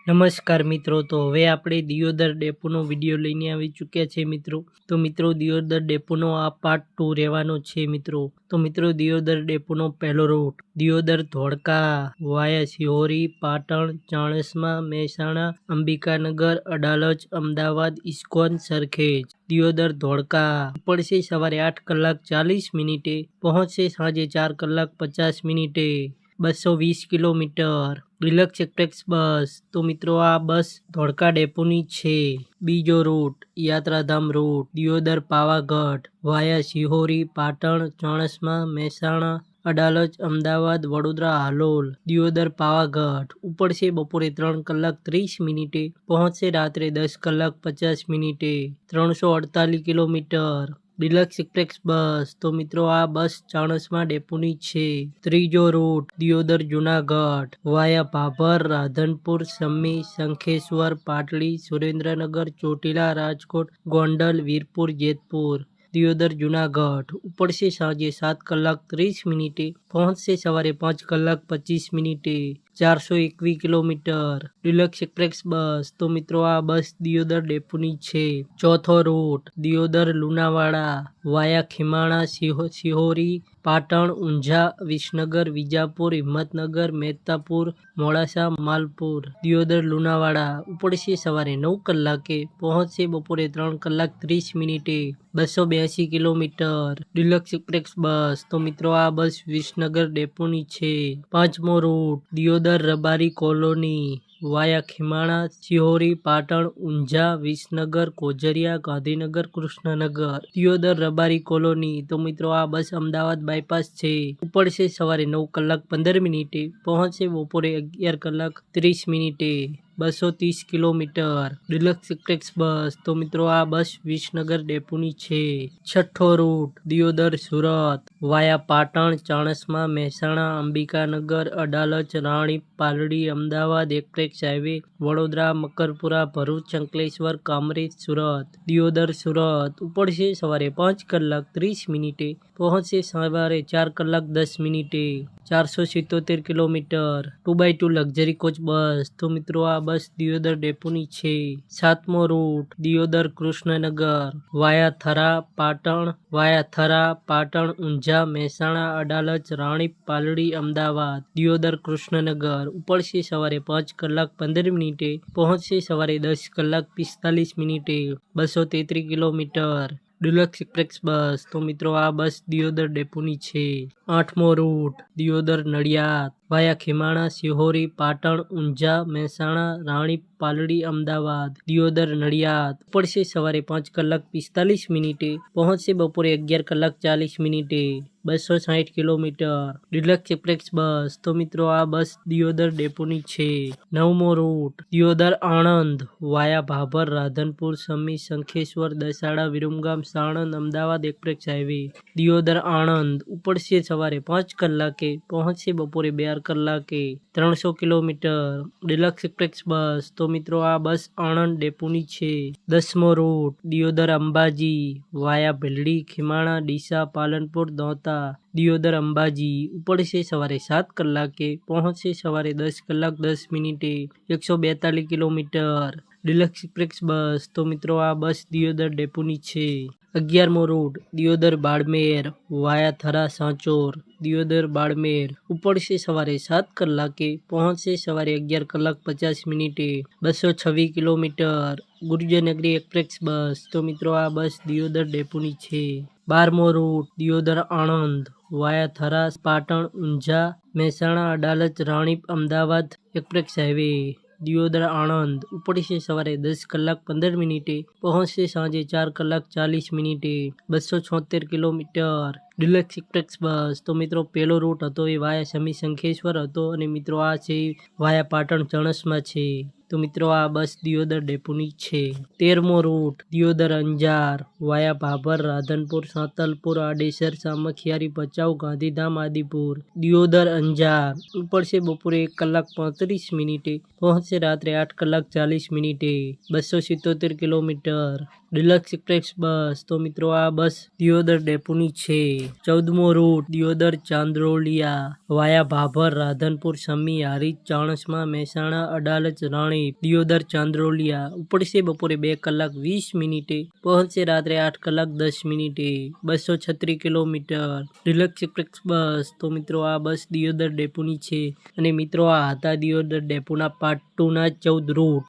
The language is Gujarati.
નમસ્કાર મિત્રો, તો હવે આપણે દિયોદર ડેપોનો વિડીયો લઈને આવી ચૂક્યા છે મિત્રો. તો મિત્રો દિયોદર ડેપોનો આ પાર્ટ 2 રહેવાનો છે મિત્રો. તો મિત્રો દિયોદર ડેપોનો પહેલો રૂટ દિયોદર ધોળકા વાયા શિહોરી, પાટણ, ચાણસ્મા, મહેસાણા, અંબિકાનગર, અડાલજ, અમદાવાદ, ઇસ્કોન, સરખેજ. દિયોદર ધોળકા ઉપડશે સવારે 8 કલાક 40 મિનિટે, પહોંચશે સાંજે 4 કલાક 50 મિનિટે. 220 કિલોમીટર. ડિલક્સ એક્સપ્રેસ બસ. તો મિત્રો આ બસ ધોળકા ડેપોની છે. બીજો રૂટ યાત્રાધામ રૂટ દિયોદર પાવાગઢ વાયા શિહોરી, પાટણ, ચાણસ્મા, મહેસાણા, અડાલજ, અમદાવાદ, વડોદરા, હાલોલ. દિયોદર પાવાગઢ ઉપડશે બપોરે 3 કલાક 30 મિનિટે, પહોંચશે રાત્રે 10 કલાક 50 મિનિટે. 348 કિલોમીટર. ડિલક્સ એક્સપ્રેસ બસ. તો મિત્રો આ બસ ચાણસ્મા ડેપોની છે. ત્રીજો રૂટ દિયોદર જુનાગઢ વાયા ભાભર, રાધનપુર, સમી, શંખેશ્વર, પાટડી, સુરેન્દ્રનગર, ચોટીલા, રાજકોટ, ગોંડલ, વીરપુર, જેતપુર. દિયોદર જુનાગઢ ઉપડશે સાંજે 7 કલાક 30 મિનિટે, પહોંચશે સવારે 5 કલાક 25 મિનિટે. 421 કિલોમીટર. ડિલક્સ એક્સપ્રેસ બસ. તો મિત્રો આ બસ દિયોદર ડેપોની છે. ચોથો રૂટ દિયોદર લુણાવાડા વાયા ખીમાણા, શિહોરી, પાટણ, ઊંઝા, વિસનગર, વિજાપુર, હિંમતનગર, મહેતાપુર, મોડાસા, માલપુર. દિયોદર લુણાવાડા ઉપડશે સવારે 9 કલાકે, પહોંચશે બપોરે 3 કલાક 30 મિનિટે. 282 કિલોમીટર. ડિલક્સ એક્સપ્રેસ બસ. તો મિત્રો આ બસ વિસનગર ડેપોની છે. પાંચમો રૂટ દિયોદર રબારી કોલોની વાયા ખીમાણા, શિહોરી, પાટણ, ઊંઝા, વિસનગર, કોજરિયા, ગાંધીનગર, કૃષ્ણનગર. દિયોદર રબારી કોલોની. તો મિત્રો આ બસ અમદાવાદ બાયપાસ છે. ઉપડશે સવારે 9 કલાક 15 મિનિટે, પહોંચશે બપોરે 11 કલાક 30 મિનિટે. 230 કિલોમીટર. ડિલક્સ એક્સપ્રેસ બસ. તો મિત્રો આ બસ વિસનગર ડેપોની છે. છઠ્ઠો રૂટ દિયોદર સુરત વાયા પાટણ, ચાણસ્મા, મહેસાણા, અંબિકાનગર, અડાલજ, રાણીપ, પાલડી, અમદાવાદ એક્સપ્રેસ હાઈવે, વડોદરા, મકરપુરા, ભરૂચ, અંકલેશ્વર, કામરેજ, સુરત. દિયોદર સુરત ઉપડશે સવારે 5 કલાક 30 મિનિટે, પહોંચશે સવારે 4 કલાક 10 મિનિટે. 477 કિલોમીટર. 2x2 લક્ઝરી કોચ બસ. તો મિત્રો આ બસ દિયોદર ડેપોની છે. સાતમો રૂટ દિયોદર કૃષ્ણનગર વાયા થરા, પાટણ, ઊંઝા, મહેસાણા, અડાલજ, રાણીપ, પાલડી, અમદાવાદ. દિયોદર કૃષ્ણનગર ઉપડશે સવારે 5 કલાક 15 મિનિટે, પહોંચશે સવારે 10 કલાક 45 મિનિટે. 233 કિલોમીટર. ડિલક્સ એક્સપ્રેસ બસ. તો મિત્રો આ બસ દિયોદર ડેપોની છે. આઠમો રૂટ દિયોદર નડિયાદ વાયા ખીમાણા, શિહોરી, પાટણ, ઊંઝા, મહેસાણા, રાણીપ, પાલડી, અમદાવાદ. દિયોદર નડિયાદ ઉપડશે સવારે 5 કલાક 45 મિનિટે, પહોંચશે બપોરે 11 કલાક 40 મિનિટે. 260 કિલોમીટર. ડિલક્સ એક્સપ્રેસ બસ. તો મિત્રો આ બસ દિયોદર ડેપોની છે. નવમો રૂટ દિયોદર આણંદ વાયા ભાભર, રાધનપુર, સમી, શંખેશ્વર, દસાડા, વિરમગામ, સાણંદ, અમદાવાદ એક્સપ્રેસ હાઈવે. દિયોદર આણંદ ઉપડશે સવારે 5 કલાકે, પહોંચશે બપોરે 12 કલાકે. 300 કિલોમીટર. ડિલક્સ એક્સપ્રેસ બસ. તો મિત્રો આ બસ આણંદ ડેપોની છે. 10મો રૂટ દિયોદર અંબાજી વાયા ભીલડી, ખીમાણા, ડીસા, પાલનપુર, દોંતા. દિયોદર અંબાજી ઉપડશે સવારે 7 કલાકે, પહોંચશે સવારે 10 કલાક 10 મિનિટે. 142 કિલોમીટર. ડિલક્સ એક્સપ્રેસ બસ. તો મિત્રો આ બસ દિયોદર ડેપોની છે. 11મો રૂટ દિયોદર બાડમેર વાયા થરા, સાંચોર. દિયોદર બાડમેર ઉપડશે સવારે 7 કલાકે, પહોંચશે સવારે 11 કલાક 50 મિનિટે. 226 કિલોમીટર. ગુર્જરનગરી એક્સપ્રેસ બસ. તો મિત્રો આ બસ દિયોદર ડેપોની છે. 12મો રૂટ દિયોદર આણંદ વાયા થરા, પાટણ, ઊંઝા, મહેસાણા, અડાલજ, રાણીપ, અમદાવાદ એક્સપ્રેસ હાઈવે. દિયોદર આણંદ ઉપડશે સવારે 10 કલાક 15 મિનિટે, પહોંચશે સાંજે 4 કલાક 40 મિનિટે. 276 કિલોમીટર. ડિલક્સ એક્સપ્રેસ બસ. તો મિત્રો પહેલો રૂટ હતો એ વાયા સમી શંખેશ્વર હતો, અને મિત્રો આ છે વાયા પાટણ ચાણસ્મા છે. તો મિત્રો આ બસ દિયોદર ડેપોની છે. 13મો રૂટ દિયોદર અંજાર વાયા ભાભર, રાધનપુર, સાંતલપુર, આડેસર, સામખિયારી, ભચાઉ, ગાંધીધામ, આદિપુર. દિયોદર અંજાર ઉપડશે બપોરે 1 કલાક 35 મિનિટે, પહોંચશે રાત્રે 8 કલાક 40 મિનિટે. 277 કિલોમીટર. ડિલક્સ એક્સપ્રેસ બસ. તો મિત્રો આ બસ દિયોદર ડેપોની છે. 14મો રૂટ દિયોદર ચાંદરોલિયા વાયા ભાભર, રાધનપુર, સમી, હારીજ, ચાણસ્મા, મહેસાણા, અડાલજ, રાણી, દિયોદર, ચાંદરોલિયા. ઉપડશે બપોરે 2 કલાક 20 મિનિટે, પહોંચશે રાત્રે 8 કલાક 10 મિનિટે. 236 કિલોમીટર ડિલક્સ એક્સપ્રેસ બસ. તો મિત્રો આ બસ દિયોદર ડેપોની છે. અને મિત્રો આ હતા દિયોદર ડેપોના પાર્ટ 2 ના 14 રૂટ.